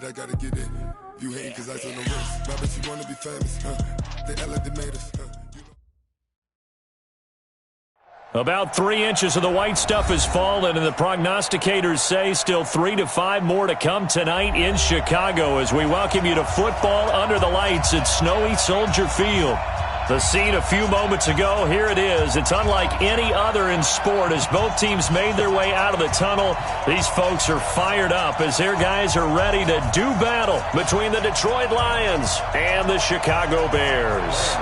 it, I gotta get it. You hate cause I on the wrist. My bitch, you wanna be famous, They act like they made us, About 3 inches of the white stuff has fallen, and the prognosticators say still 3 to 5 more to come tonight in Chicago as we welcome you to football under the lights at snowy Soldier Field. The scene a few moments ago, here it is. It's unlike any other in sport as both teams made their way out of the tunnel. These folks are fired up as their guys are ready to do battle between the Detroit Lions and the Chicago Bears.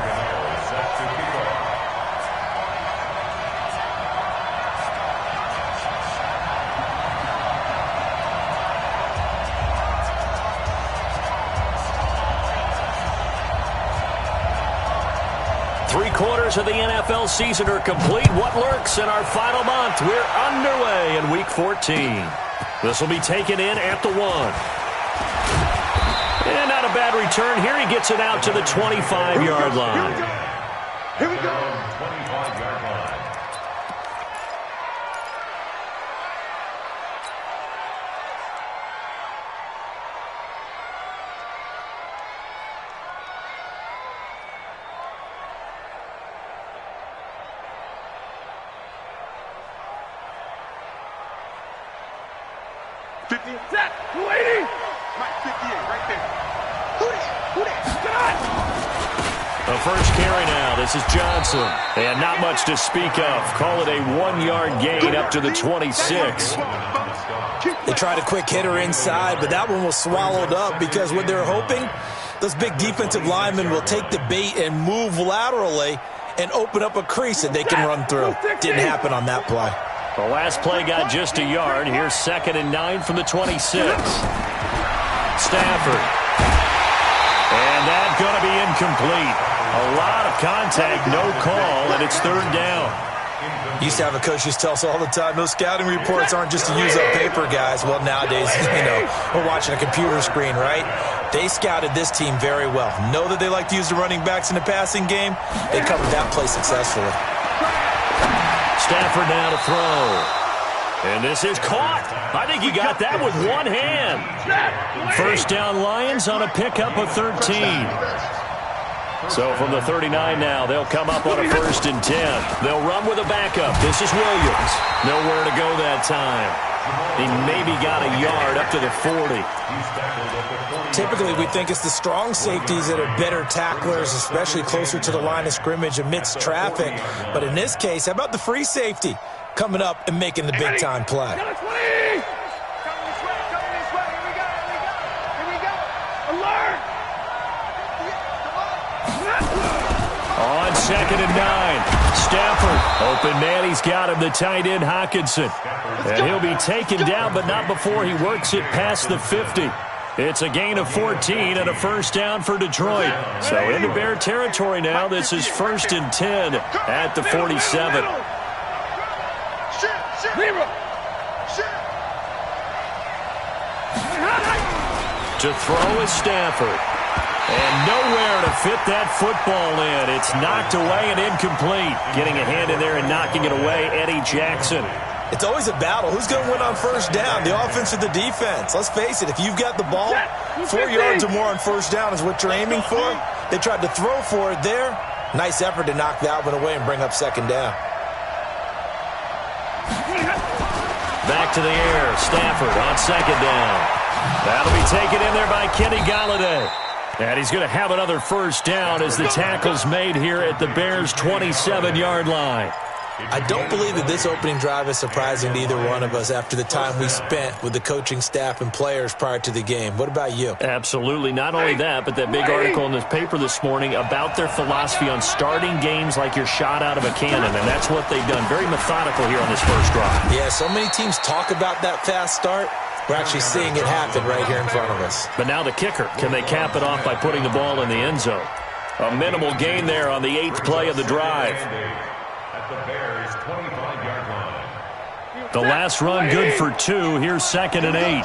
3/4 of the NFL season are complete. What lurks in our final month? We're underway in Week 14. This will be taken in at the 1. And not a bad return here. He gets it out to the 25-yard line. Here we go. 25-yard line. The first carry now. This is Johnson. And not much to speak of. Call it a 1-yard gain up to the 26. They tried a quick hitter inside, but that one was swallowed up because what they're hoping, those big defensive linemen will take the bait and move laterally and open up a crease that they can run through. Didn't happen on that play. The last play got just a yard. Here's 2nd and 9 from the 26. Stafford. And that's going to be incomplete. A lot of contact, no call, and it's 3rd down. Used to have a coach used to tell us all the time, those scouting reports aren't just to use up paper, guys. Well, nowadays, we're watching a computer screen, right? They scouted this team very well. Know that they like to use the running backs in the passing game. They covered that play successfully. Stafford now to throw. And this is caught. I think he got that with one hand. First down Lions on a pickup of 13. So from the 39 now, they'll come up on a 1st and 10. They'll run with a backup. This is Williams. Nowhere to go that time. He maybe got a yard up to the 40. Typically, we think it's the strong safeties that are better tacklers, especially closer to the line of scrimmage amidst traffic. But in this case, how about the free safety coming up and making the big-time play? On 2nd and 9, Stafford. Open man, he's got him, the tight end, Hockenson. And he'll be taken down, but not before he works it past the 50. It's a gain of 14 and a first down for Detroit. So into Bear territory now. This is 1st and 10 at the 47. To throw is Stafford. And nowhere to fit that football in. It's knocked away and incomplete. Getting a hand in there and knocking it away, Eddie Jackson. It's always a battle. Who's going to win on first down, the offense or the defense? Let's face it, if you've got the ball, 4 yards or more on first down is what you're aiming for. They tried to throw for it there. Nice effort to knock that one away and bring up 2nd down. Back to the air. Stafford on 2nd down. That'll be taken in there by Kenny Golladay. And he's going to have another first down as the tackle's made here at the Bears' 27-yard line. I don't believe that this opening drive is surprising to either one of us after the time we spent with the coaching staff and players prior to the game. What about you? Absolutely. Not only that, but that big article in the paper this morning about their philosophy on starting games like you're shot out of a cannon, and that's what they've done. Very methodical here on this first drive. Yeah, so many teams talk about that fast start. We're actually seeing it happen right here in front of us. But now the kicker. Can they cap it off by putting the ball in the end zone? A minimal gain there on the 8th play of the drive. The last run good for 2. Here's 2nd and 8.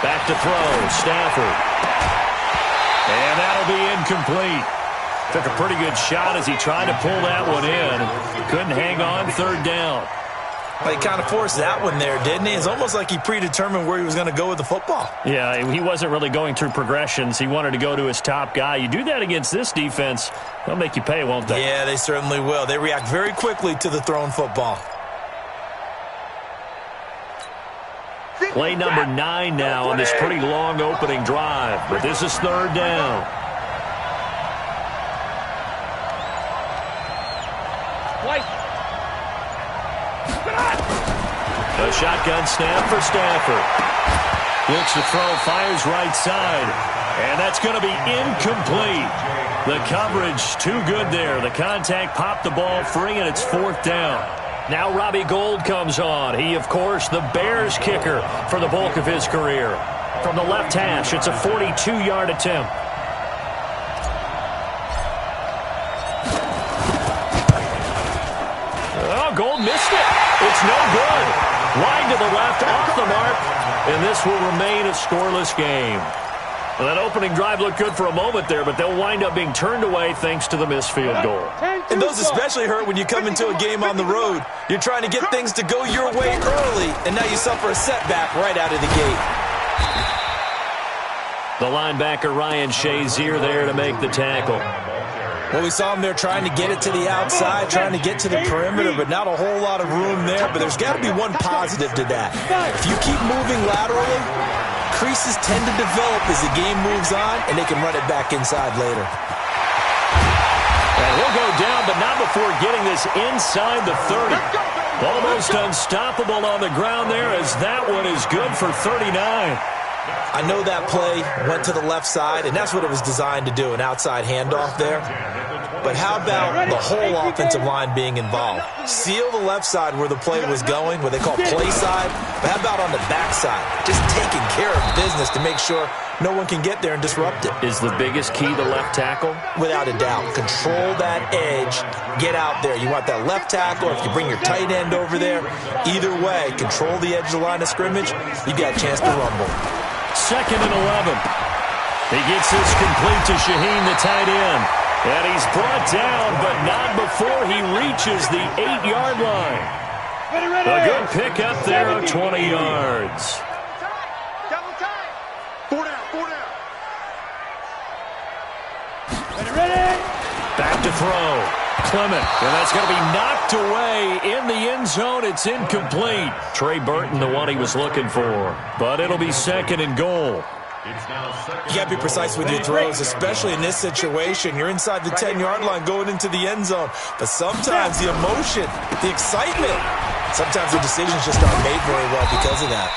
Back to throw. Stafford. And that'll be incomplete. Took a pretty good shot as he tried to pull that one in. Couldn't hang on third down. Well, he kind of forced that one there, didn't he? It's almost like he predetermined where he was going to go with the football. Yeah, he wasn't really going through progressions. He wanted to go to his top guy. You do that against this defense, they'll make you pay, won't they? Yeah, they certainly will. They react very quickly to the thrown football. Play number 9 now on this pretty long opening drive. But this is third down. A shotgun snap for Stafford. Looks to throw, fires right side. And that's going to be incomplete. The coverage too good there. The contact popped the ball free, and it's fourth down. Now Robbie Gould comes on. He, of course, the Bears kicker for the bulk of his career. From the left hash, it's a 42-yard attempt. Oh, Gould missed it. It's no good. Wide to the left, off the mark, and this will remain a scoreless game. Well, that opening drive looked good for a moment there, but they'll wind up being turned away thanks to the missed field goal. And those especially hurt when you come into a game on the road. You're trying to get things to go your way early, and now you suffer a setback right out of the gate. The linebacker, Ryan Shazier, there to make the tackle. Well, we saw him there trying to get it to the outside, trying to get to the perimeter, but not a whole lot of room there. But there's got to be one positive to that. If you keep moving laterally, creases tend to develop as the game moves on, and they can run it back inside later. And he'll go down, but not before getting this inside the 30. Almost unstoppable on the ground there, as that one is good for 39. I know that play went to the left side, and that's what it was designed to do, an outside handoff there. But how about the whole offensive line being involved? Seal the left side where the play was going, what they call play side. But how about on the back side? Just taking care of business to make sure no one can get there and disrupt it. Is the biggest key the left tackle? Without a doubt. Control that edge. Get out there. You want that left tackle. If you bring your tight end over there, either way, control the edge of the line of scrimmage, you got a chance to rumble. 2nd and 11. He gets this complete to Shaheen, the tight end. And he's brought down, but not before he reaches the 8-yard line. A good pickup there of 20 yards. Back to throw. Clement, and that's going to be knocked away in the end zone. It's incomplete. Trey Burton, the one he was looking for. But it'll be 2nd and goal. You got to be precise with your throws, especially in this situation. You're inside the 10-yard line going into the end zone. But sometimes the emotion, the excitement, sometimes the decisions just aren't made very well because of that.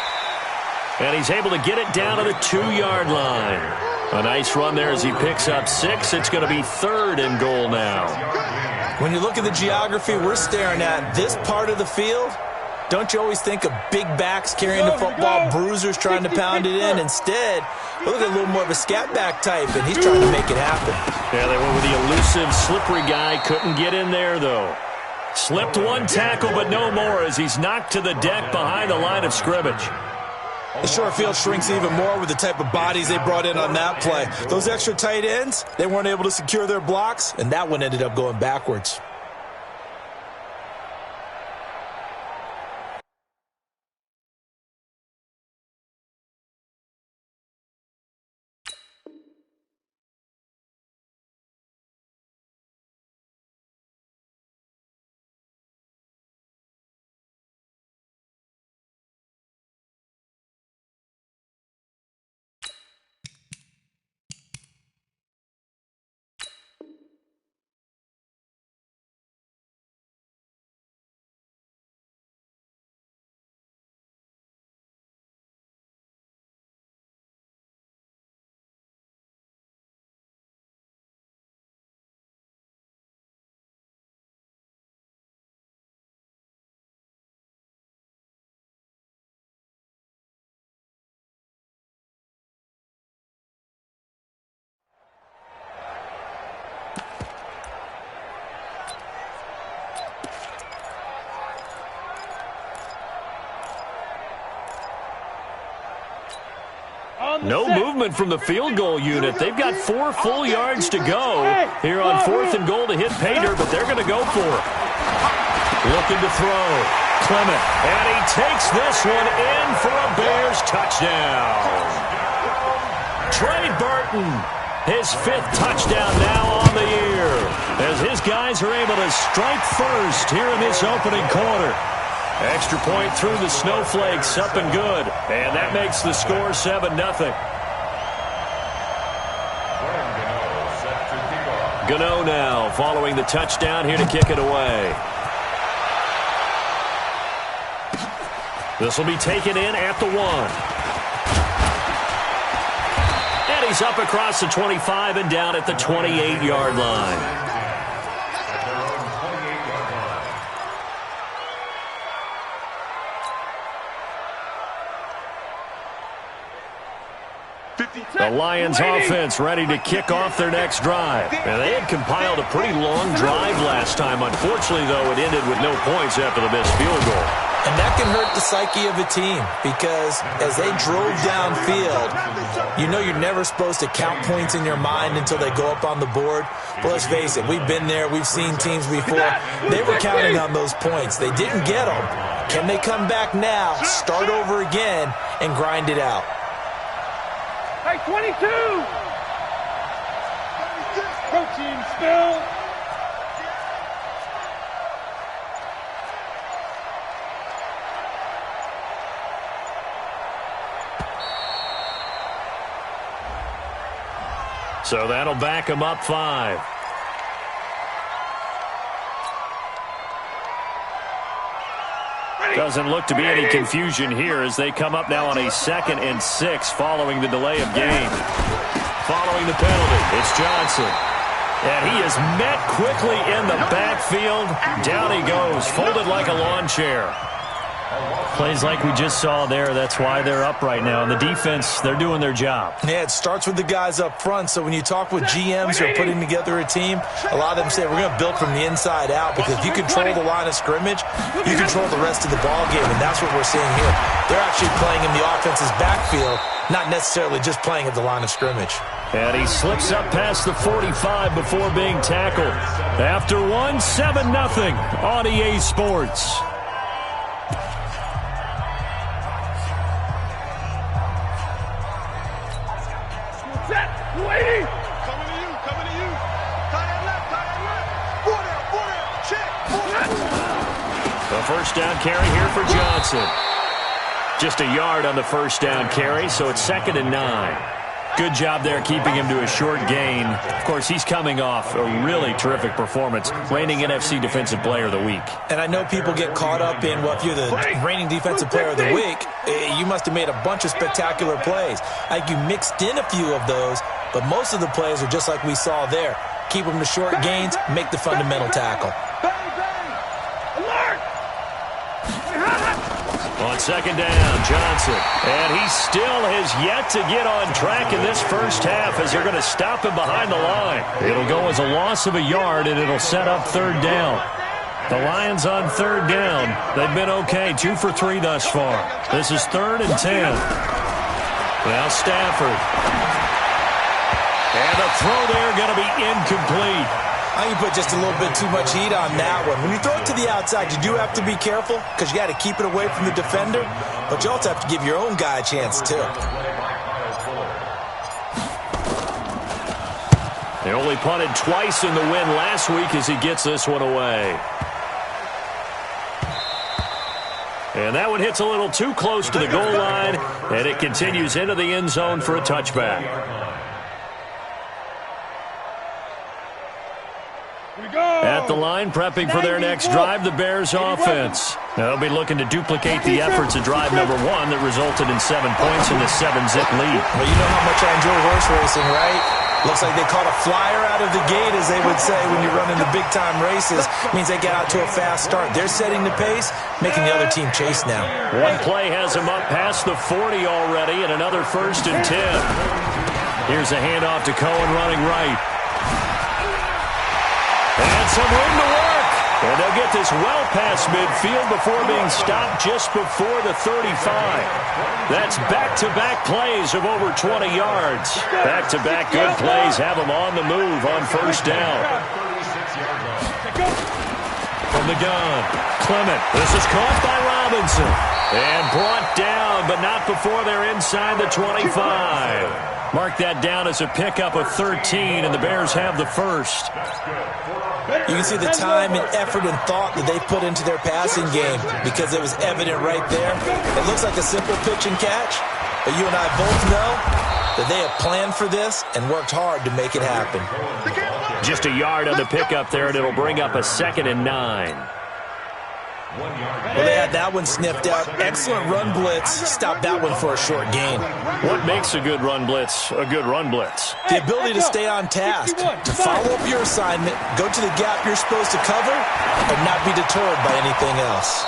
And he's able to get it down to the 2-yard line. A nice run there as he picks up 6. It's going to be 3rd and goal now. When you look at the geography we're staring at, this part of the field, don't you always think of big backs carrying the football, bruisers trying to pound it in? Instead, we look at a little more of a scat back type, and he's trying to make it happen. Yeah, they went with the elusive, slippery guy. Couldn't get in there, though. Slipped one tackle, but no more as he's knocked to the deck behind the line of scrimmage. The short field shrinks even more with the type of bodies they brought in on that play. Those extra tight ends, they weren't able to secure their blocks, and that one ended up going backwards. No movement from the field goal unit. They've got 4 full yards to go here on 4th and goal to hit Pater, but they're going to go for it. Looking to throw. Clement. And he takes this one in for a Bears touchdown. Trey Burton, his 5th touchdown now on the year, as his guys are able to strike first here in this opening quarter. Extra point through the snowflakes, up and good. And that makes the score 7-0. Gano now following the touchdown here to kick it away. This will be taken in at the 1. And he's up across the 25 and down at the 28-yard line. The Lions offense ready to kick off their next drive. And they had compiled a pretty long drive last time. Unfortunately, though, it ended with no points after the missed field goal. And that can hurt the psyche of a team because as they drove downfield, you know you're never supposed to count points in your mind until they go up on the board. But let's face it, we've been there. We've seen teams before. They were counting on those points. They didn't get them. Can they come back now, start over again, and grind it out? Hey, 22! Protein spill! So that'll back him up 5. Doesn't look to be any confusion here as they come up now on a 2nd and 6 following the delay of game. Following the penalty, it's Johnson. And he is met quickly in the backfield. Down he goes, folded like a lawn chair. Plays like we just saw there. That's why they're up right now. And the defense, they're doing their job. Yeah, it starts with the guys up front. So when you talk with GMs who are putting together a team, a lot of them say we're going to build from the inside out because if you control the line of scrimmage, you control the rest of the ball game, and that's what we're seeing here. They're actually playing in the offense's backfield, not necessarily just playing at the line of scrimmage. And he slips up past the 45 before being tackled. After 1, 7-0 on EA Sports. First down carry here for Johnson. Just a yard on the first down carry, so it's 2nd and 9. Good job there keeping him to a short gain. Of course, he's coming off a really terrific performance, reigning NFC Defensive Player of the Week. And I know people get caught up in, well, if you're the reigning Defensive Player of the Week, you must have made a bunch of spectacular plays. I think you mixed in a few of those, but most of the plays are just like we saw there. Keep them to short gains, make the fundamental tackle. On 2nd down, Johnson. And he still has yet to get on track in this first half as they're going to stop him behind the line. It'll go as a loss of a yard, and it'll set up 3rd down. The Lions on 3rd down. They've been okay, 2 for 3 thus far. This is 3rd and 10. Now Stafford. And the throw there going to be incomplete. I think you put just a little bit too much heat on that one. When you throw it to the outside, you do have to be careful because you got to keep it away from the defender, but you also have to give your own guy a chance too. They only punted twice in the win last week as he gets this one away. And that one hits a little too close to the goal line, and it continues into the end zone for a touchback. At the line, prepping for their next drive, the Bears offense. They'll be looking to duplicate the efforts of drive number 1 that resulted in 7 points in the 7-zip lead. Well, you know how much I enjoy horse racing, right? Looks like they caught a flyer out of the gate, as they would say when you run into big-time races. Means they get out to a fast start. They're setting the pace, making the other team chase now. One play has them up past the 40 already, and another 1st and 10. Here's a handoff to Cohen running right. And some room to work. And they'll get this well past midfield before being stopped just before the 35. That's back-to-back plays of over 20 yards. Back-to-back good plays have them on the move on first down. From the gun, Clement. This is caught by Robinson. And brought down, but not before they're inside the 25. Mark that down as a pickup of 13, and the Bears have the first. You can see the time and effort and thought that they put into their passing game because it was evident right there. It looks like a simple pitch and catch, but you and I both know that they have planned for this and worked hard to make it happen. Just a yard on the pickup there, and it'll bring up a 2nd and 9. Well, they had that one sniffed out. Excellent run blitz. Stopped that one for a short gain. What makes a good run blitz a good run blitz? The ability to stay on task, to follow up your assignment, go to the gap you're supposed to cover, and not be deterred by anything else.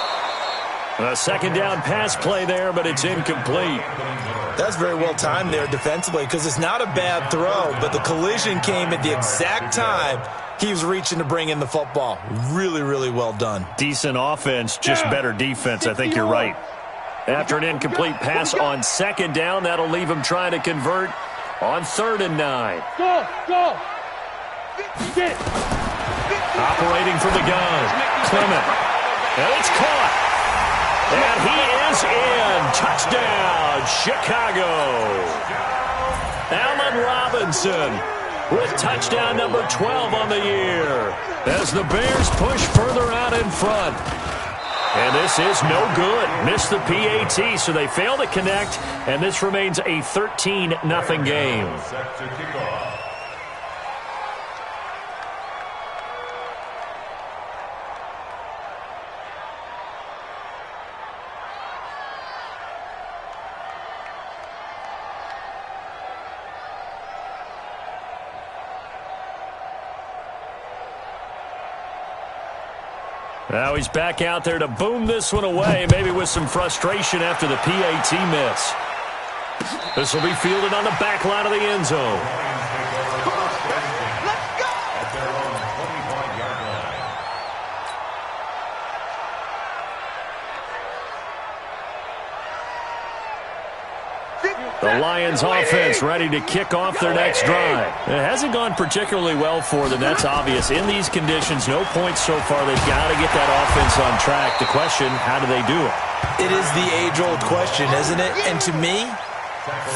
A 2nd down pass play there, but it's incomplete. That's very well timed there defensively because it's not a bad throw, but the collision came at the exact time he was reaching to bring in the football. Really, really well done. Decent offense, just better defense. I think you're right. After an incomplete pass on 2nd down, that'll leave him trying to convert on 3rd and 9. Go. Operating from the gun, Clement. And it's caught. And he is in. Touchdown, Chicago. Allen Robinson with touchdown number 12 on the year as the Bears push further out in front. And this is no good. Missed the PAT, so they fail to connect, and this remains a 13-0 game. Now he's back out there to boom this one away, maybe with some frustration after the PAT miss. This will be fielded on the back line of the end zone. The Lions offense ready to kick off their next drive. It hasn't gone particularly well for them. That's obvious. In these conditions, no points so far. They've got to get that offense on track. The question, how do they do it? It is the age-old question, isn't it? And to me,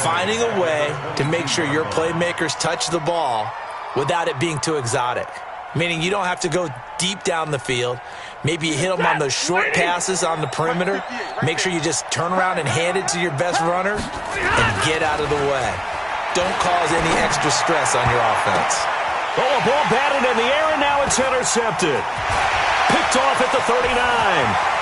finding a way to make sure your playmakers touch the ball without it being too exotic. Meaning you don't have to go deep down the field. Maybe you hit them on those short passes on the perimeter. Make sure you just turn around and hand it to your best runner and get out of the way. Don't cause any extra stress on your offense. Oh, a ball batted in the air, and now it's intercepted. Picked off at the 39.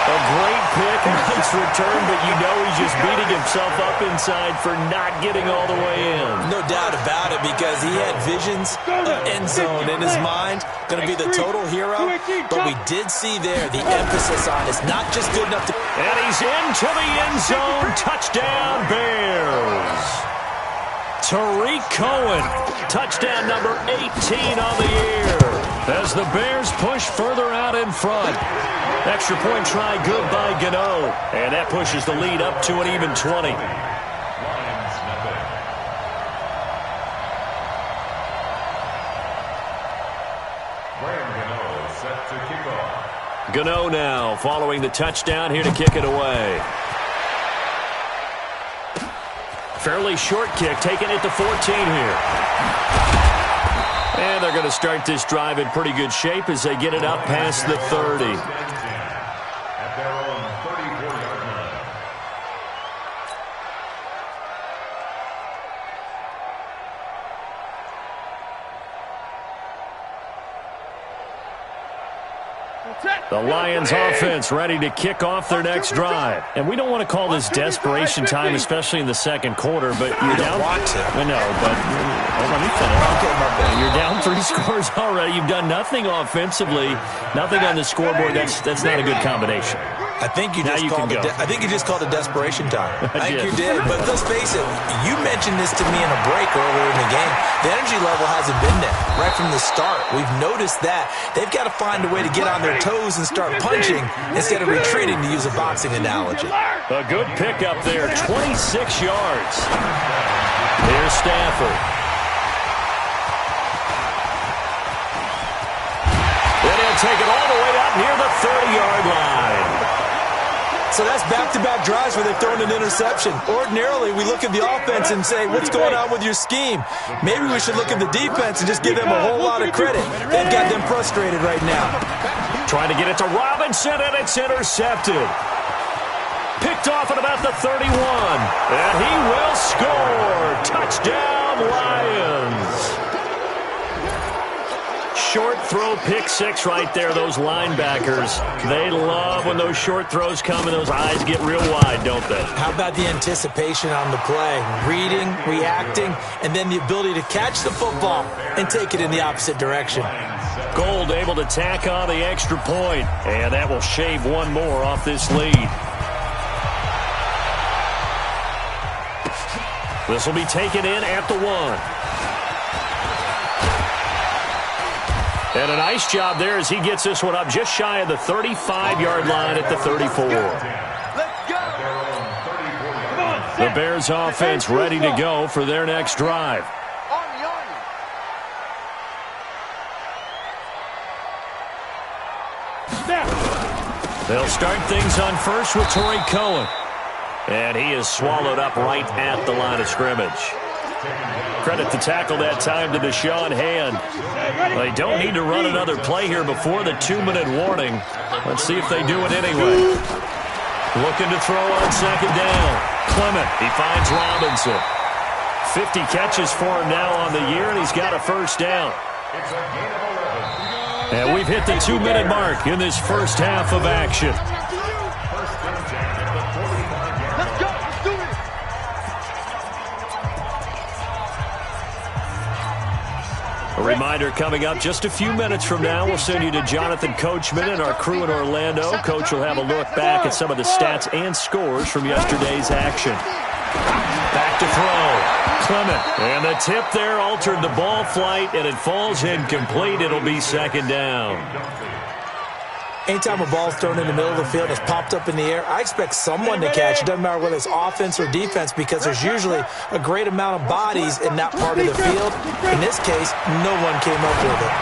A great pick, nice return, but you know he's just beating himself up inside for not getting all the way in. No doubt about it, because he had visions of end zone in his mind. Going to be the total hero, but we did see there the emphasis on it's not just good enough to... And he's into the end zone. Touchdown, Bears. Tariq Cohen, touchdown number 18 on the year as the Bears push further out in front. Extra point try good by Gano, and that pushes the lead up to an even 20. Gano now following the touchdown here to kick it away. Fairly short kick, taking it to 14 here. And they're going to start this drive in pretty good shape as they get it up past the 30. At their own 34-yard line. The Lions offense ready to kick off their next drive. And we don't want to call this desperation time, especially in the second quarter, but you're down. want to. I know, but let me finish. You're down 3 scores already. You've done nothing offensively, nothing on the scoreboard. That's not a good combination. I think you just called it desperation time. I think you did. But let's face it, you mentioned this to me in a break earlier in the game. The energy level hasn't been there right from the start. We've noticed that. They've got to find a way to get on their toes and start punching instead of retreating, to use a boxing analogy. A good pickup there, 26 yards. Here's Stafford. Then he'll take it all the way up near the 30-yard line. So that's back-to-back drives where they've thrown an interception. Ordinarily, we look at the offense and say, what's going on with your scheme? Maybe we should look at the defense and just give them a whole lot of credit. They've got them frustrated right now. Trying to get it to Robinson, and it's intercepted. Picked off at about the 31. And he will score. Touchdown, Lions. Short throw, pick six right there. Those linebackers, they love when those short throws come and those eyes get real wide, don't they? How about the anticipation on the play? Reading, reacting, and then the ability to catch the football and take it in the opposite direction. Gold able to tack on the extra point, and that will shave one more off this lead. This will be taken in at the 1. And a nice job there as he gets this one up just shy of the 35-yard line at the 34. The Bears offense ready to go for their next drive. They'll start things on first with Torrey Cohen. And he is swallowed up right at the line of scrimmage. Credit the tackle that time to Deshaun Hand. They don't need to run another play here before the 2-minute warning. Let's see if they do it anyway. Looking to throw on second down. Clement, he finds Robinson. 50 catches for him now on the year, and he's got a first down. And we've hit the 2-minute mark in this first half of action. A reminder coming up just a few minutes from now, we'll send you to Jonathan Coachman and our crew in Orlando. Coach will have a look back at some of the stats and scores from yesterday's action. Back to throw. Clement. And the tip there altered the ball flight, and it falls incomplete. It'll be second down. Anytime a ball's thrown in the middle of the field, it's popped up in the air, I expect someone to catch. It doesn't matter whether it's offense or defense, because there's usually a great amount of bodies in that part of the field. In this case, no one came up with it.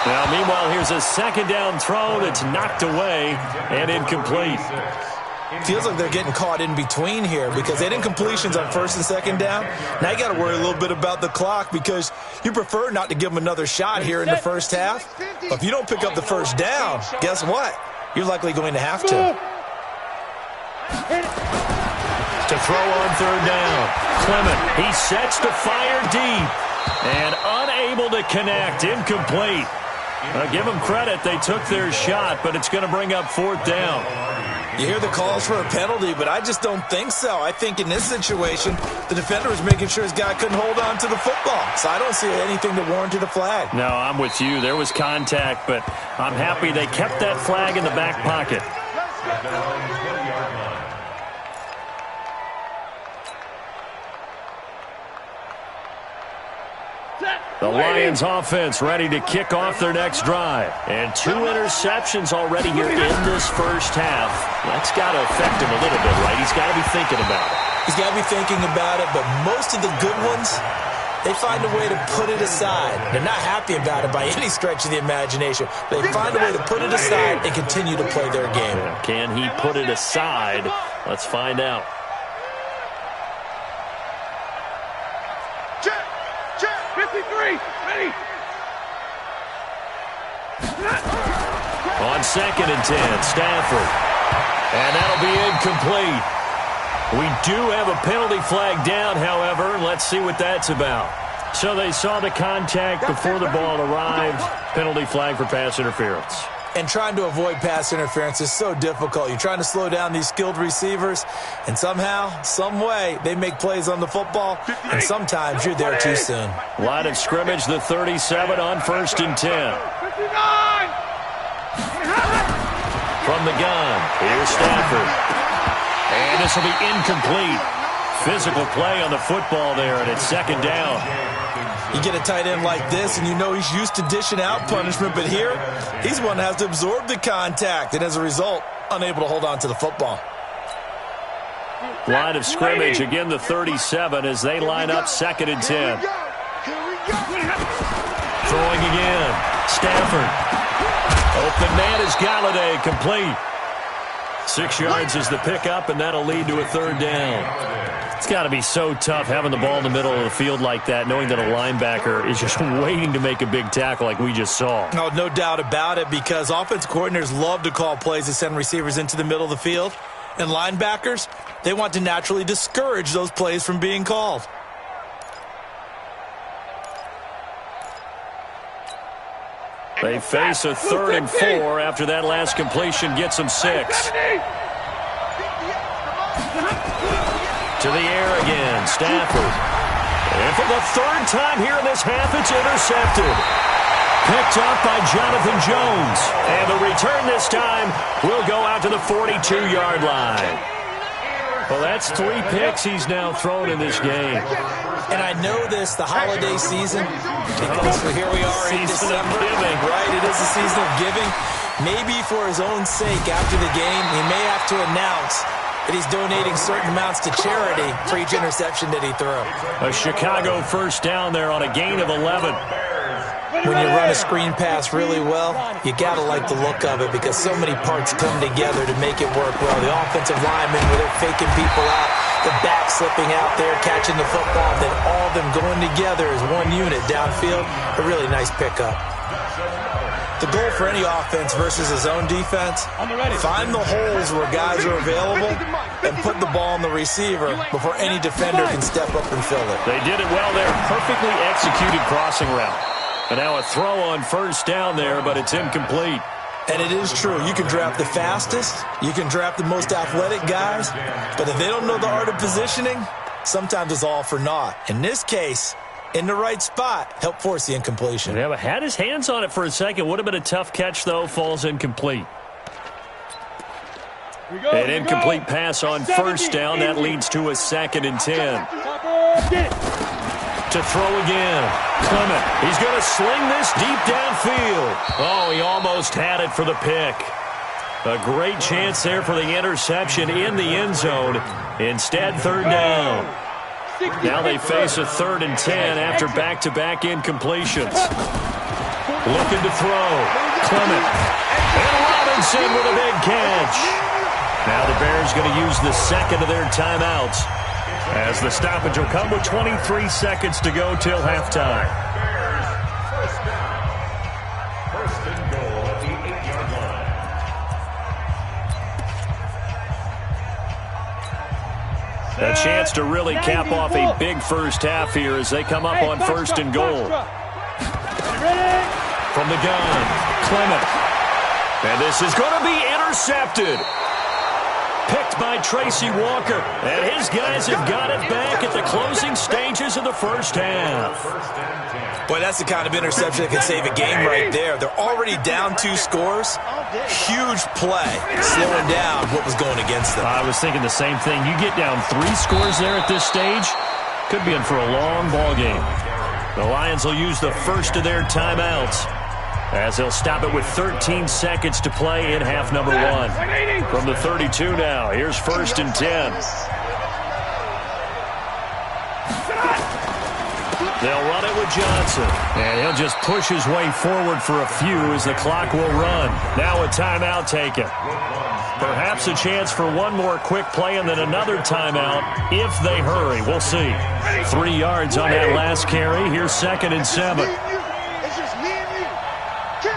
Now, meanwhile, here's a second down throw that's knocked away and incomplete. Feels like they're getting caught in between here because they had incompletions on first and second down. Now you got to worry a little bit about the clock because you prefer not to give them another shot here in the first half. But if you don't pick up the first down, guess what? You're likely going to have to. To throw on third down. Clement, he sets to fire deep and unable to connect. Incomplete. Give them credit. They took their shot, but it's going to bring up fourth down. You hear the calls for a penalty, but I just don't think so. I think in this situation, the defender was making sure his guy couldn't hold on to the football. So I don't see anything that warranted a flag. No, I'm with you. There was contact, but I'm happy they kept that flag in the back pocket. The Lions offense ready to kick off their next drive. And 2 interceptions already here in this first half. That's got to affect him a little bit, right? He's got to be thinking about it. He's got to be thinking about it, but most of the good ones, they find a way to put it aside. They're not happy about it by any stretch of the imagination. They find a way to put it aside and continue to play their game. Can he put it aside? Let's find out. Ready. On second and 10, Stafford. And that'll be incomplete. We do have a penalty flag down, however. Let's see what that's about. So they saw the contact before the ball arrived. Penalty flag for pass interference. And trying to avoid pass interference is so difficult. You're trying to slow down these skilled receivers, and somehow, some way, they make plays on the football, and sometimes you're there too soon. Line of scrimmage, the 37 on first and 10. From from the gun. Here's Stafford. And this will be incomplete. Physical play on the football there, and it's second down. You get a tight end like this, and you know he's used to dishing out punishment, but here, he's one that has to absorb the contact, and as a result, unable to hold on to the football. Line of scrimmage, again the 37 as they line up 2nd and 10. Throwing again. Stafford. Open man is Galladay, complete. 6 yards is the pickup, and that'll lead to a 3rd down. It's got to be so tough having the ball in the middle of the field like that, knowing that a linebacker is just waiting to make a big tackle like we just saw. No doubt about it, because offense coordinators love to call plays to send receivers into the middle of the field. And linebackers, they want to naturally discourage those plays from being called. They face a 3rd and 4 after that last completion gets them 6. To the air again, Stafford. And for the 3rd time here in this half, it's intercepted. Picked up by Jonathan Jones. And the return this time will go out to the 42-yard line. Well, that's 3 picks he's now thrown in this game. And I know this, the holiday season, because here we are in December, right? It is the season of giving. Maybe for his own sake after the game, he may have to announce that he's donating certain amounts to charity for each interception that he threw. A Chicago 1st down there on a gain of 11. When you run a screen pass really well, you got to like the look of it because so many parts come together to make it work well. The offensive linemen, where they're faking people out, the back slipping out there, catching the football, then all of them going together as one unit downfield. A really nice pickup. The goal for any offense versus his own defense, find the holes where guys are available and put the ball on the receiver before any defender can step up and fill it. They did it well there. Perfectly executed crossing route. And now a throw on 1st down there, but it's incomplete. And it is true. You can draft the fastest. You can draft the most athletic guys. But if they don't know the art of positioning, sometimes it's all for naught. In this case, in the right spot, help force the incompletion. Yeah, but had his hands on it for a second. Would have been a tough catch, though. Falls incomplete. An incomplete pass on 1st down. That leads to a 2nd and 10. To throw again. Clement. He's going to sling this deep downfield. Oh, he almost had it for the pick. A great chance there for the interception in the end zone. Instead, 3rd down. Now they face a 3rd and 10 after back-to-back incompletions. Looking to throw. Clement. And Robinson with a big catch. Now the Bears going to use the 2nd of their timeouts, as the stoppage will come with 23 seconds to go till halftime. First and goal at the 8-yard line. A chance to really cap off a big first half here as they come up on 1st and goal. From the gun, Clement. And this is going to be intercepted. Picked by Tracy Walker. And his guys have got it back at the closing stages of the first half. Boy, that's the kind of interception that can save a game right there. They're already down 2 scores. Huge play, slowing down what was going against them. I was thinking the same thing. You get down 3 scores there at this stage, could be in for a long ball game. The Lions will use the first of their timeouts, as they'll stop it with 13 seconds to play in half number 1. From the 32 now, here's 1st and 10. They'll run it with Johnson. And he'll just push his way forward for a few as the clock will run. Now a timeout taken. Perhaps a chance for one more quick play and then another timeout if they hurry. We'll see. 3 yards on that last carry. Here's 2nd and 7. It's just me and you. Kill.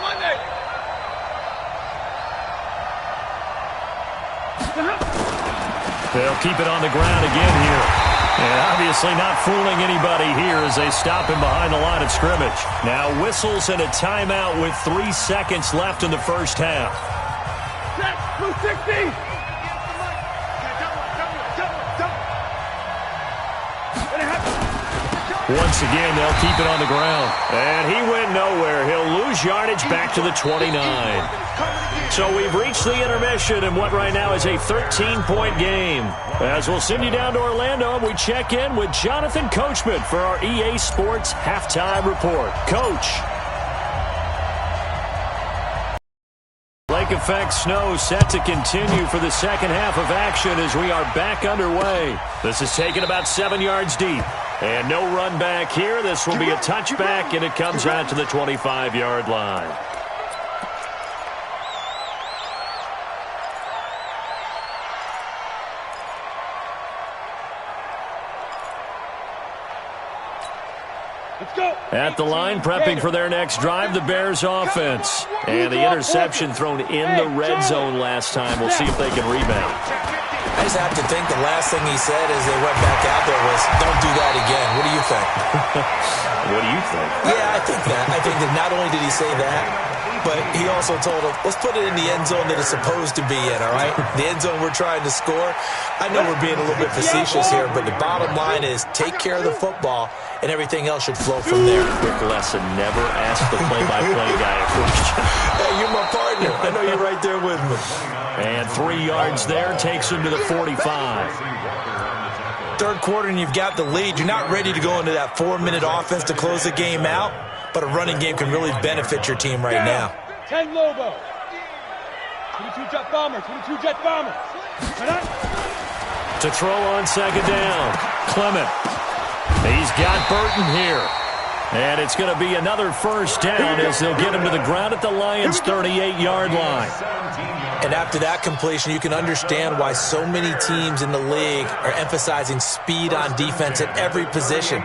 Monday. They'll keep it on the ground again here. And obviously not fooling anybody here as they stop him behind the line of scrimmage. Now whistles and a timeout with 3 seconds left in the first half. Set, 260. Once again, they'll keep it on the ground. And he went nowhere. He'll lose yardage back to the 29. So we've reached the intermission in what right now is a 13-point game. As we'll send you down to Orlando, and we check in with Jonathan Coachman for our EA Sports Halftime Report. Coach. Lake effect snow set to continue for the second half of action as we are back underway. This is taken about 7 yards deep. And no run back here. This will be a touchback, and it comes out to the 25-yard line. At the line, prepping for their next drive, the Bears offense. And the interception thrown in the red zone last time. We'll see if they can rebound. I just have to think the last thing he said as they went back out there was, don't do that again. What do you think? What do you think? Yeah, I think that. I think that not only did he say that, but he also told him, let's put it in the end zone that it's supposed to be in, all right? The end zone we're trying to score. I know we're being a little bit facetious here, but the bottom line is take care of the football, and everything else should flow from there. Quick lesson, never ask the play-by-play guy a question. Hey, you're my partner. I know you're right there with me. And 3 yards there takes him to the 45. Third quarter, and you've got the lead. You're not ready to go into that 4-minute offense to close the game out, but a running game can really benefit your team right now. 10 Lobo. 22 Jet Bomber. 22 Jet Bomber. To throw on second down, Clement. He's got Burton here. And it's going to be another first down as they'll get him to the ground at the Lions' 38-yard line. And after that completion, you can understand why so many teams in the league are emphasizing speed on defense at every position.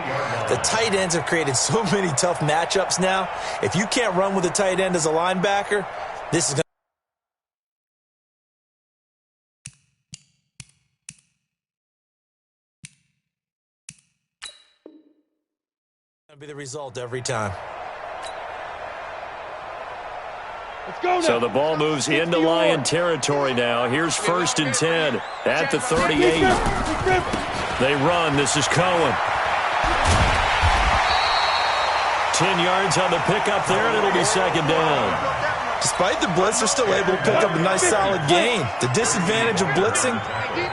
The tight ends have created so many tough matchups now. If you can't run with a tight end as a linebacker, this is going to be the result every time. Let's go now. So the ball moves into Lion territory now. Here's 1st and 10 at the 38. They run. This is Cohen. 10 yards on the pickup there, and it'll be second down. Despite the blitz, they're still able to pick up a nice solid gain. The disadvantage of blitzing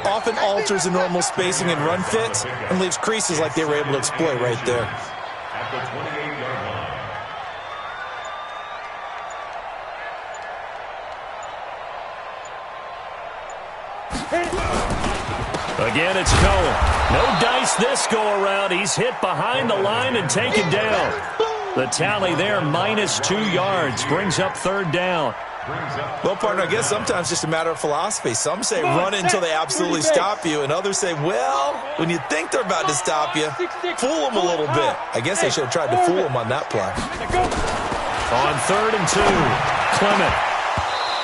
often alters the normal spacing and run fits and leaves creases like they were able to exploit right there. At the 28-yard line. Again, it's Cohen. No dice this go-around. He's hit behind the line and taken down. The tally there, -2 yards, brings up third down. Well, partner, I guess sometimes it's just a matter of philosophy. Some say run until they absolutely stop you, and others say, well, when you think they're about to stop you, fool them a little bit. I guess they should have tried to fool them on that play. On 3rd and 2, Clement.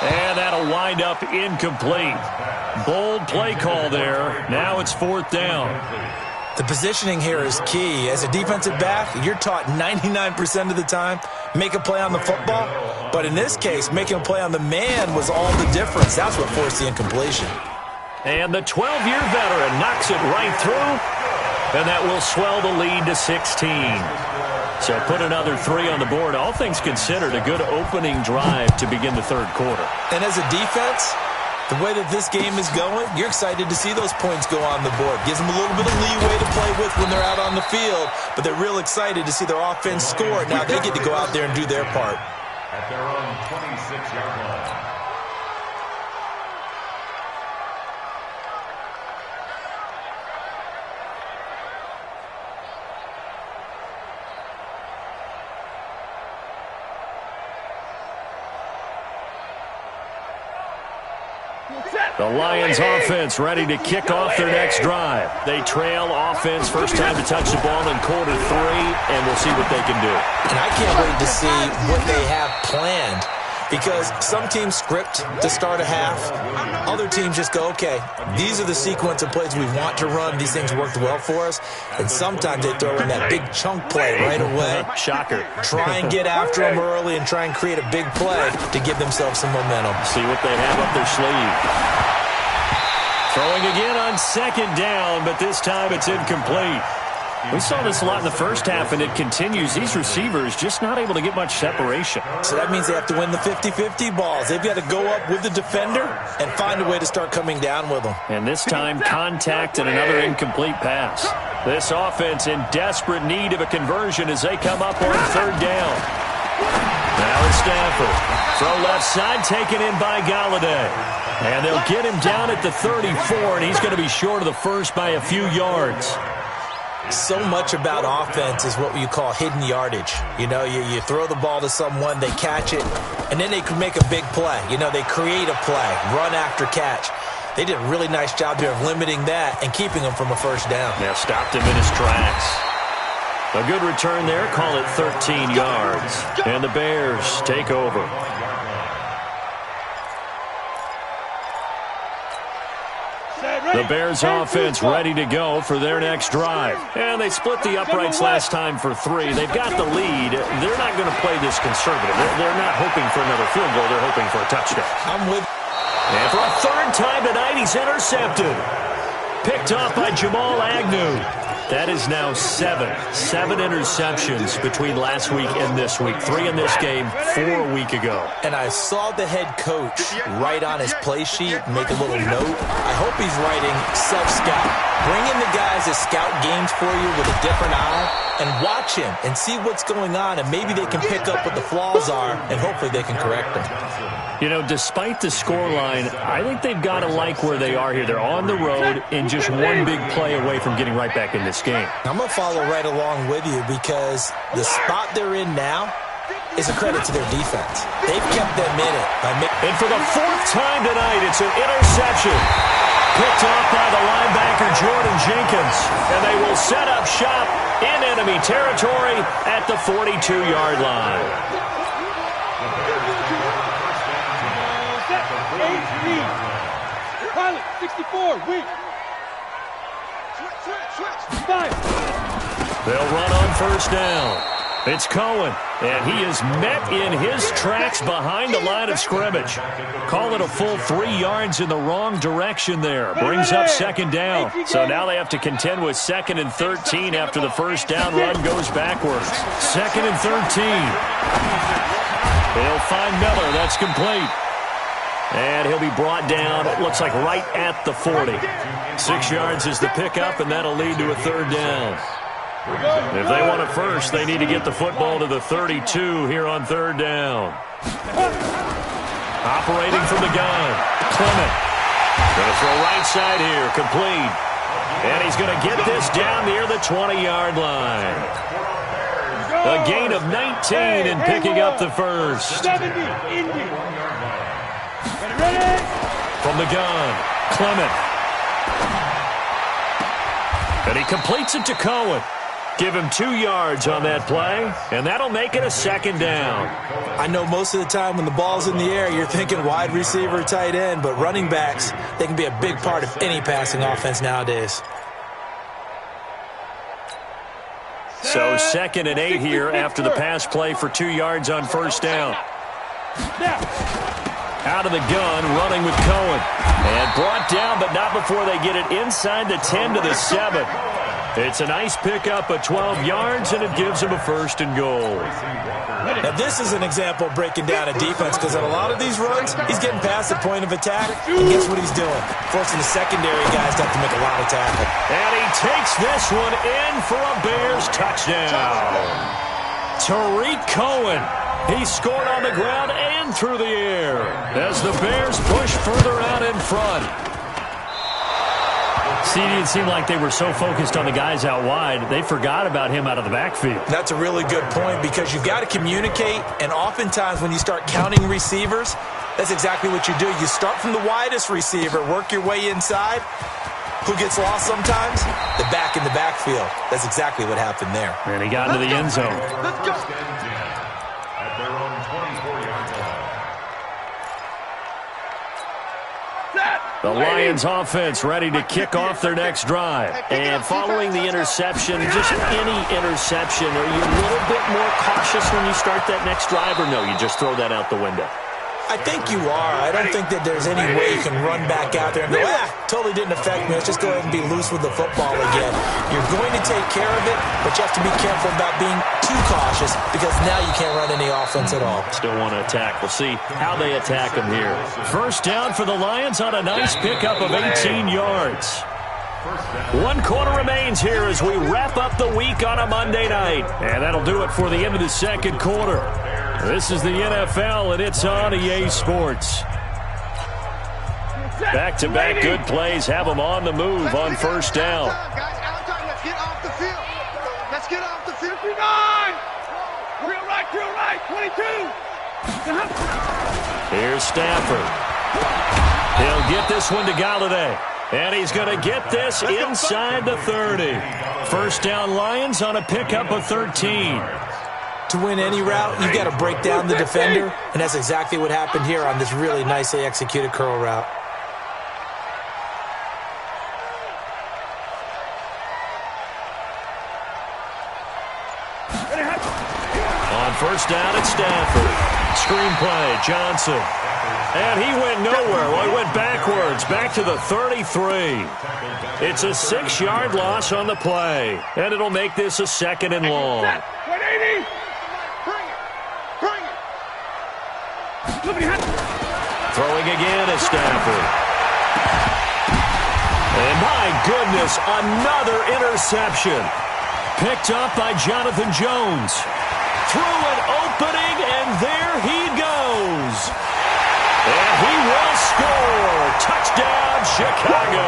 And that'll wind up incomplete. Bold play call there. Now it's 4th down. The positioning here is key. As a defensive back, you're taught 99% of the time, make a play on the football. But in this case, making a play on the man was all the difference. That's what forced the incompletion. And the 12-year veteran knocks it right through. And that will swell the lead to 16. So put another 3 on the board. All things considered, a good opening drive to begin the third quarter. And as a defense, the way that this game is going, you're excited to see those points go on the board. Gives them a little bit of leeway to play with when they're out on the field, but they're real excited to see their offense score. Now they get to go out there and do their part. At their own 26-yard line. The Lions offense ready to kick off their next drive. They trail offense, first time to touch the ball in quarter 3, and we'll see what they can do. And I can't wait to see what they have planned, because some teams script to start a half. Other teams just go, okay, these are the sequence of plays we want to run. These things worked well for us. And sometimes they throw in that big chunk play right away. Shocker. Try and get after them early and try and create a big play to give themselves some momentum. See what they have up their sleeve. Throwing again on second down, but this time it's incomplete. We saw this a lot in the first half, and it continues. These receivers just not able to get much separation. So that means they have to win the 50-50 balls. They've got to go up with the defender and find a way to start coming down with them. And this time, contact and another incomplete pass. This offense in desperate need of a conversion as they come up on third down. Now it's Stafford. Throw left side, taken in by Galladay. And they'll get him down at the 34, and he's going to be short of the first by a few yards. So much about offense is what you call hidden yardage. You know, you throw the ball to someone, they catch it, and then they can make a big play. You know, they create a play, run after catch. They did a really nice job here of limiting that and keeping him from a first down. Yeah, stopped him in his tracks. A good return there, call it 13 yards. And the Bears take over. The Bears offense ready to go for their next drive. And they split the uprights last time for 3. They've got the lead. They're not going to play this conservative. They're not hoping for another field goal. They're hoping for a touchdown. I'm with. And for a third time tonight, he's intercepted. Picked off by Jamal Agnew. That is now 7 interceptions between last week and this week. 3 in this game, 4 a week ago. And I saw the head coach write on his play sheet, make a little note. I hope he's writing self-scout. Bring in the guys that scout games for you with a different eye and watch him and see what's going on, and maybe they can pick up what the flaws are, and hopefully they can correct them. You know, despite the scoreline, I think they've got to like where they are here. They're on the road and just one big play away from getting right back in this game. I'm going to follow right along with you because the spot they're in now is a credit to their defense. They've kept them in it. And for the 4th time tonight, it's an interception. Picked off by the linebacker, Jordan Jenkins. And they will set up shop in enemy territory at the 42-yard line. Pilot, 64, weak. Switch. Fire. They'll run on first down. It's Cohen, and he is met in his tracks behind the line of scrimmage. Call it a full 3 yards in the wrong direction there. Brings up second down. So now they have to contend with 2nd and 13 after the first down run goes backwards. 2nd and 13. They'll find Miller. That's complete. And he'll be brought down, it looks like right at the 40. 6 yards is the pickup, and that'll lead to a third down. If they want it first, they need to get the football to the 32 here on third down. Operating from the gun, Clement. Going to throw right side here, complete. And he's going to get this down near the 20-yard line. A gain of 19 and picking up the first. From the gun, Clement. And he completes it to Cohen. Give him 2 yards on that play, and that'll make it a second down. I know most of the time when the ball's in the air, you're thinking wide receiver, tight end, but running backs, they can be a big part of any passing offense nowadays. So 2nd and 8 here after the pass play for 2 yards on first down. Out of the gun, running with Cohen. And brought down, but not before they get it inside the 10 to the 7. It's a nice pickup of 12 yards, and it gives them a 1st and goal. Now, this is an example of breaking down a defense, because on a lot of these runs, he's getting past the point of attack, and guess what he's doing? Forcing the secondary guys to have to make a lot of tackle. And he takes this one in for a Bears touchdown. Tariq Cohen. He scored on the ground and through the air as the Bears push further out in front. See, it seemed like they were so focused on the guys out wide, they forgot about him out of the backfield. That's a really good point because you've got to communicate, and oftentimes when you start counting receivers, that's exactly what you do. You start from the widest receiver, work your way inside. Who gets lost sometimes? The back in the backfield. That's exactly what happened there. And he got into the end zone. Let's go. At their own 24-yard line. The Lions offense ready to kick off their next drive. And following the interception, just any interception, are you a little bit more cautious when you start that next drive, or no, you just throw that out the window? I think you are. I don't think that there's any way you can run back out there and go, totally didn't affect me. Let's just go ahead and be loose with the football again. You're going to take care of it, but you have to be careful about being too cautious because now you can't run any offense at all. Still want to attack. We'll see how they attack them here. First down for the Lions on a nice pickup of 18 yards. 1 quarter remains here as we wrap up the week on a Monday night. And that'll do it for the end of the second quarter. This is the NFL, and it's on EA Sports. Back-to-back good plays have them on the move on first down. Let's get off the field. Let's get off the field. 59. Real right, 22. Here's Stafford. He'll get this one to Galladay. And he's going to get this inside the 30. First down Lions on a pickup of 13. To win any route, you've got to break down the defender, and that's exactly what happened here on this really nicely executed curl route. On first down, it's Stafford. Screenplay, Johnson. And he went nowhere. Well, he went backwards, back to the 33. It's a 6-yard loss on the play, and it'll make this a 2nd and long. 180. Bring it. Throwing again is Stafford. And my goodness, another interception. Picked up by Jonathan Jones. Through an opening, and there he goes. And he will score. Touchdown, Chicago.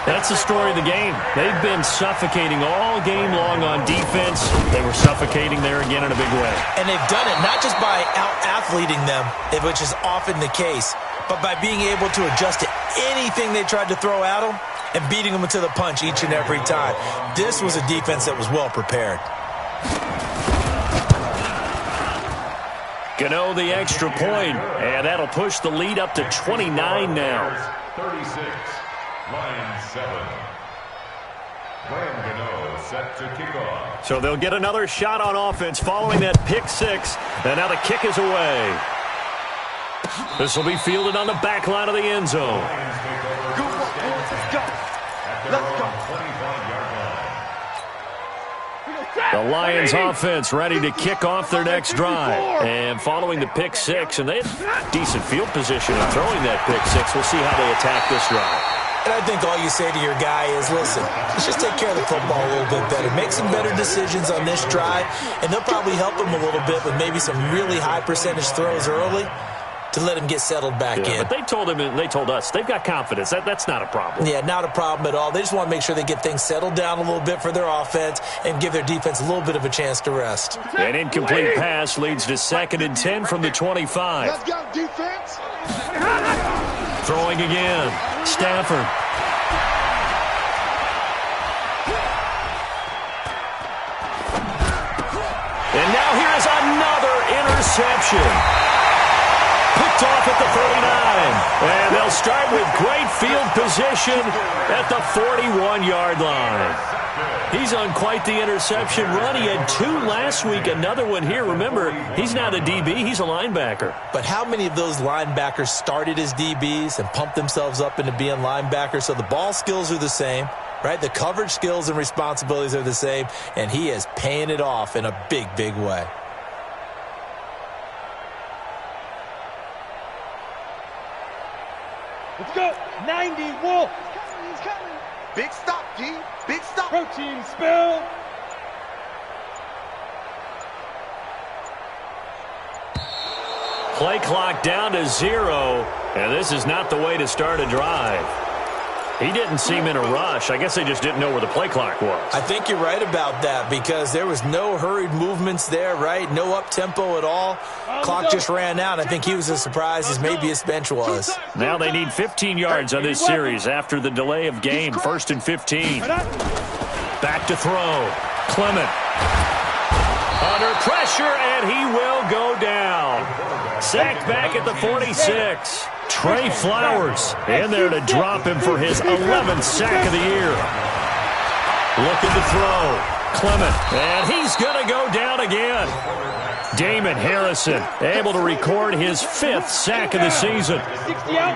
That's the story of the game. They've been suffocating all game long on defense. They were suffocating there again in a big way. And they've done it not just by out-athleting them, which is often the case, but by being able to adjust to anything they tried to throw at them and beating them to the punch each and every time. This was a defense that was well prepared. Gano the extra point, and that'll push the lead up to 29 now. 36, line 7. Brian Gano set to kick off. So they'll get another shot on offense following that pick 6, and now the kick is away. This will be fielded on the back line of the end zone. Let's go. The Lions offense ready to kick off their next drive. And following the pick 6, and they had decent field position in throwing that pick 6. We'll see how they attack this drive. And I think all you say to your guy is, listen, let's just take care of the football a little bit better. Make some better decisions on this drive, and they'll probably help him a little bit with maybe some really high percentage throws early to let him get settled back in. But they told him, and they told us, they've got confidence. That's not a problem. Yeah, not a problem at all. They just want to make sure they get things settled down a little bit for their offense and give their defense a little bit of a chance to rest. An incomplete pass leads to 2nd and 10 from the 25. Let's go, defense. Throwing again. Stafford. And now here is another interception. Picked off at the 39. And they'll start with great field position at the 41-yard line. He's on quite the interception run. He had 2 last week, another one here. Remember, he's not a DB, he's a linebacker. But how many of those linebackers started as DBs and pumped themselves up into being linebackers? So the ball skills are the same, right? The coverage skills and responsibilities are the same, and he is paying it off in a big, big way. Let's go. 90, Wolf. He's coming. Big stop, G. Big stop. Protein spill. Play clock down to 0, and this is not the way to start a drive. He didn't seem in a rush. I guess they just didn't know where the play clock was. I think you're right about that because there was no hurried movements there, right? No up-tempo at all. Clock just ran out. I think he was as surprised as maybe his bench was. Now they need 15 yards on this series after the delay of game. 1st and 15. Back to throw. Clement. Under pressure, and he will go down. Sacked back at the 46. Trey Flowers in there to drop him for his 11th sack of the year. Looking to throw. Clement, and he's going to go down again. Damon Harrison able to record his 5th sack of the season.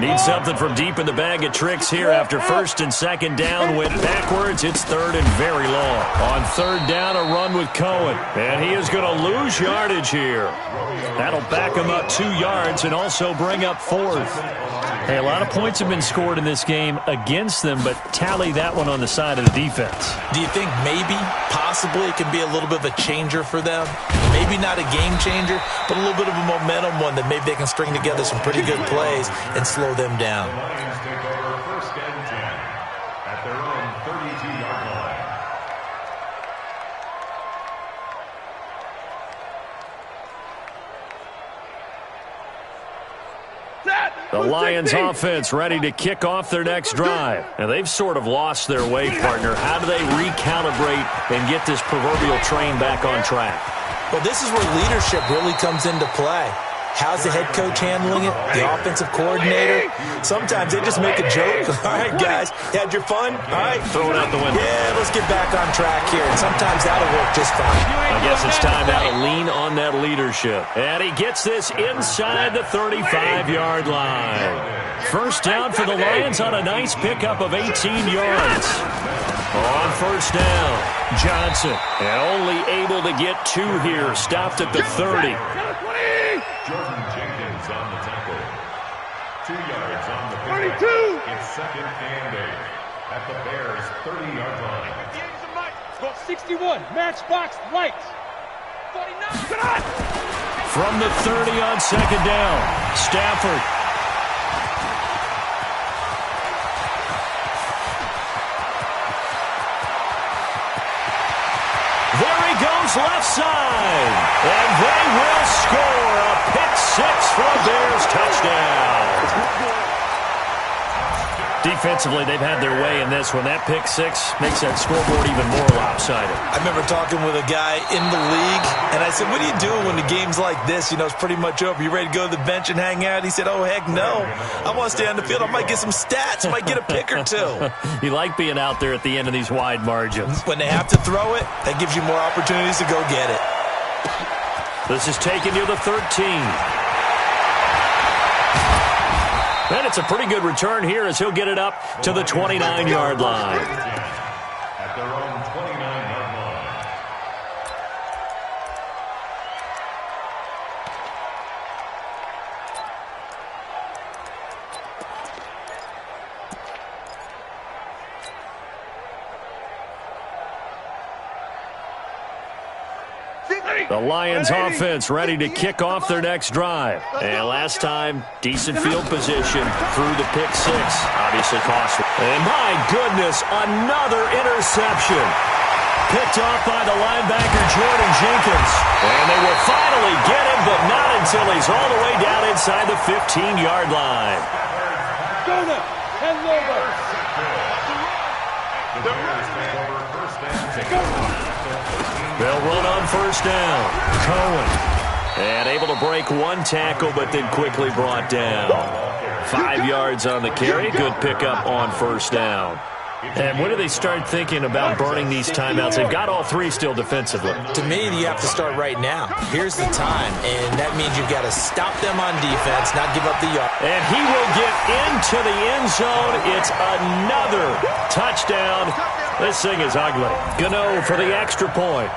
Needs something from deep in the bag of tricks here after 1st and 2nd down went backwards. It's 3rd and very long. On 3rd down, a run with Cohen. And he is going to lose yardage here. That'll back him up 2 yards and also bring up 4th. Hey, a lot of points have been scored in this game against them, but tally that one on the side of the defense. Do you think maybe, possibly, it can be a little bit of a changer for them? Maybe not a game changer, but a little bit of a momentum one that maybe they can string together some pretty good plays and slow them down. The Lions take over 1st and 10 at their own 32-yard line. The Lions offense ready to kick off their next drive. And they've sort of lost their way, partner. How do they recalibrate and get this proverbial train back on track? Well, this is where leadership really comes into play. How's the head coach handling it? The offensive coordinator? Sometimes they just make a joke. All right, guys, you had your fun? All right. Throw it out the window. Yeah, let's get back on track here. And sometimes that'll work just fine. I guess it's time now to lean on that leadership. And he gets this inside the 35-yard line. 1st down for the Lions on a nice pickup of 18 yards. On 1st down, Johnson, and only able to get 2 here. Stopped at the 30. Jordan Jenkins on the tackle. 2 yards on the pickup. It's 2nd and 8 at the Bears' 30-yard line. 61, matchbox lights. 49. From the 30 on 2nd down, Stafford. There he goes left side. And they will score a pick 6 for a Bears touchdown. Defensively, they've had their way in this one. That pick 6 makes that scoreboard even more lopsided. I remember talking with a guy in the league, and I said, what do you do when the game's like this? You know, it's pretty much over. You ready to go to the bench and hang out? He said, oh, heck no. I want to stay on the field. I might get some stats. I might get a pick or 2. You like being out there at the end of these wide margins. When they have to throw it, that gives you more opportunities to go get it. This is taken near the 13. And it's a pretty good return here as he'll get it up to the 29-yard line. At their own 29-yard line. The Lions offense ready to kick off their next drive. And last time, decent field position through the pick 6. Obviously costly. And my goodness, another interception. Picked off by the linebacker Jordan Jenkins. And they will finally get him, but not until he's all the way down inside the 15-yard line. They'll run on 1st down. Cohen. And able to break 1 tackle, but then quickly brought down. 5 yards on the carry. Good pickup on 1st down. And when do they start thinking about burning these timeouts? They've got all 3 still defensively. To me, you have to start right now. Here's the time, and that means you've got to stop them on defense, not give up the yard. And he will get into the end zone. It's another touchdown. This thing is ugly. Gano for the extra point.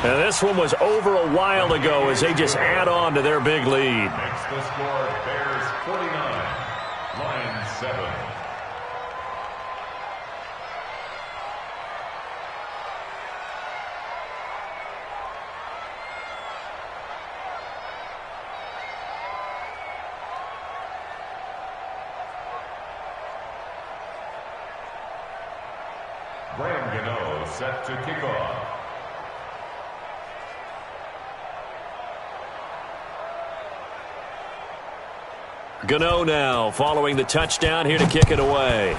And this one was over a while ago as they just add on to their big lead. Makes the score Bears 49, Lions 7. Graham Gano set to kick off. Gano now following the touchdown here to kick it away.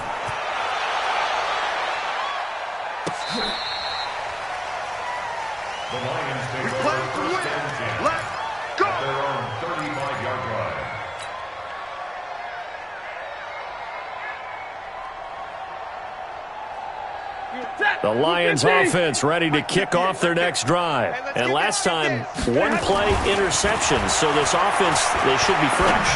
The Lions take over 1st and 10 at their own 35-yard line. The Lions offense ready to kick off their next drive. And last time, one play interception. So this offense, they should be fresh.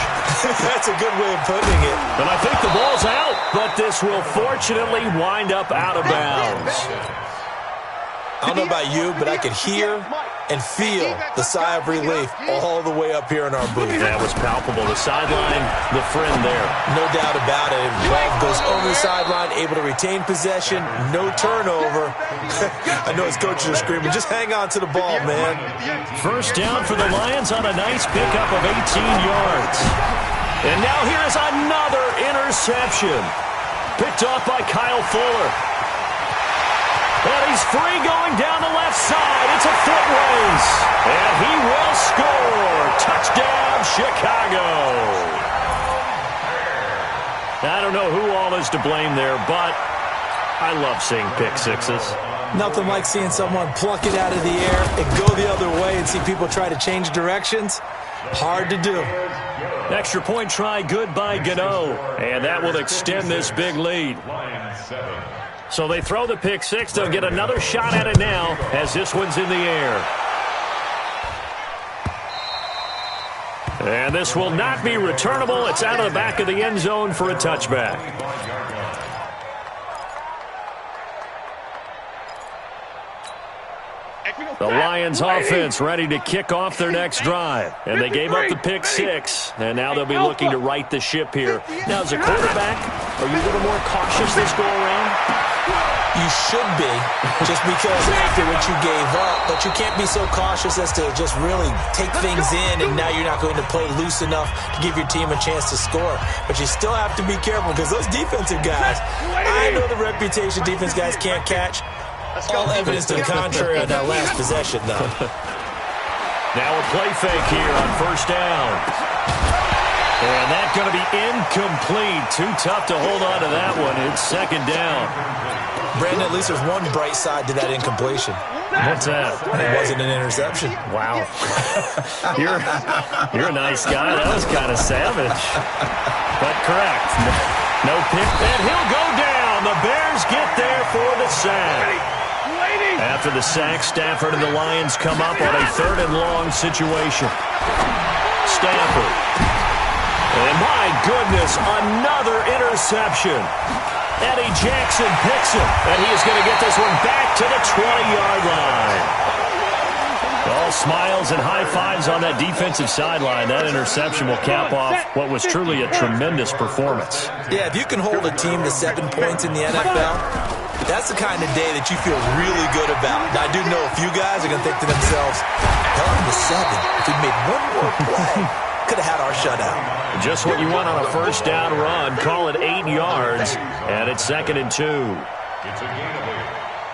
That's a good way of putting it. And I think the ball's out, but this will fortunately wind up out of bounds. I don't know about you, but I could hear and feel the sigh of relief all the way up here in our booth. That was palpable. The sideline, the friend there. No doubt about it. Love goes over the sideline, able to retain possession, no turnover. I know his coaches are screaming, just hang on to the ball, man. First down for the Lions on a nice pickup of 18 yards. And now here is another interception. Picked off by Kyle Fuller. And he's free going down the left side. It's a foot race. And he will score. Touchdown, Chicago. I don't know who all is to blame there, but I love seeing pick sixes. Nothing like seeing someone pluck it out of the air and go the other way and see people try to change directions. Hard to do. Extra point try good by Gano. And that will extend this big lead. So they throw the pick six. They'll get another shot at it now as this one's in the air. And this will not be returnable. It's out of the back of the end zone for a touchback. The Lions offense ready to kick off their next drive. And they gave up the pick six. And now they'll be looking to right the ship here. Now, as a quarterback, are you a little more cautious this go around? You should be, just because after what you gave up, but you can't be so cautious as to just really take things in, and now you're not going to play loose enough to give your team a chance to score. But you still have to be careful because those defensive guys, I know the reputation defense guys can't catch. All evidence to the contrary on that last possession, though. Now a play fake here on first down. And that's going to be incomplete. Too tough to hold on to that one. It's second down. Brandon, at least there's one bright side to that incompletion. What's that? It wasn't an interception. Wow. You're a nice guy. That was kind of savage. But correct. No pick. And he'll go down. The Bears get there for the sack. After the sack, Stafford and the Lions come up on a third and long situation. Stafford. And my goodness, another interception. Eddie Jackson picks him, and he is going to get this one back to the 20-yard line. All smiles and high fives on that defensive sideline. That interception will cap off what was truly a tremendous performance. Yeah, if you can hold a team to 7 points in the NFL, that's the kind of day that you feel really good about. Now, I do know a few guys are going to think to themselves, hell, in the 7, if we made one more play, could have had our shutout. Just what you want on a first down run. Call it 8 yards, and it's 2nd and 2. It's a gain of 8.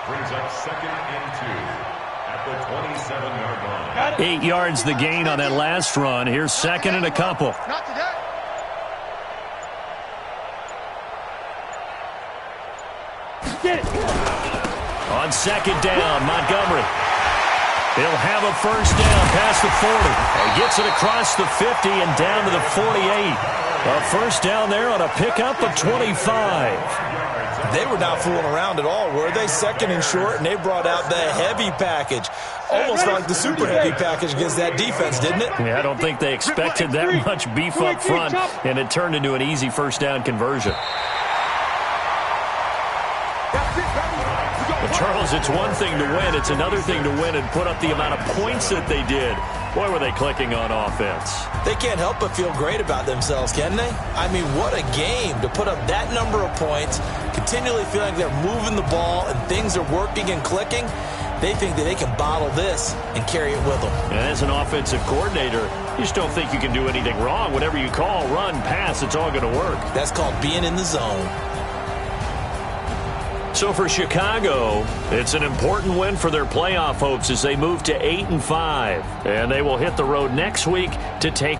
Brings up 2nd and 2 at the 27-yard line. 8 yards the gain on that last run. Here's 2nd and a couple. Not today. On 2nd down, Montgomery. He'll have a first down past the 40. He gets it across the 50 and down to the 48. A first down there on a pickup of 25. They were not fooling around at all, were they? 2nd and short, and they brought out the heavy package. Almost like the super heavy package against that defense, didn't it? Yeah, I don't think they expected that much beef up front, and it turned into an easy first down conversion. Charles, it's one thing to win. It's another thing to win and put up the amount of points that they did. Boy, were they clicking on offense. They can't help but feel great about themselves, can they? I mean, what a game to put up that number of points, continually feeling they're moving the ball and things are working and clicking. They think that they can bottle this and carry it with them. And as an offensive coordinator, you just don't think you can do anything wrong. Whatever you call, run, pass, it's all going to work. That's called being in the zone. So for Chicago, it's an important win for their playoff hopes as they move to 8-5. And they will hit the road next week to take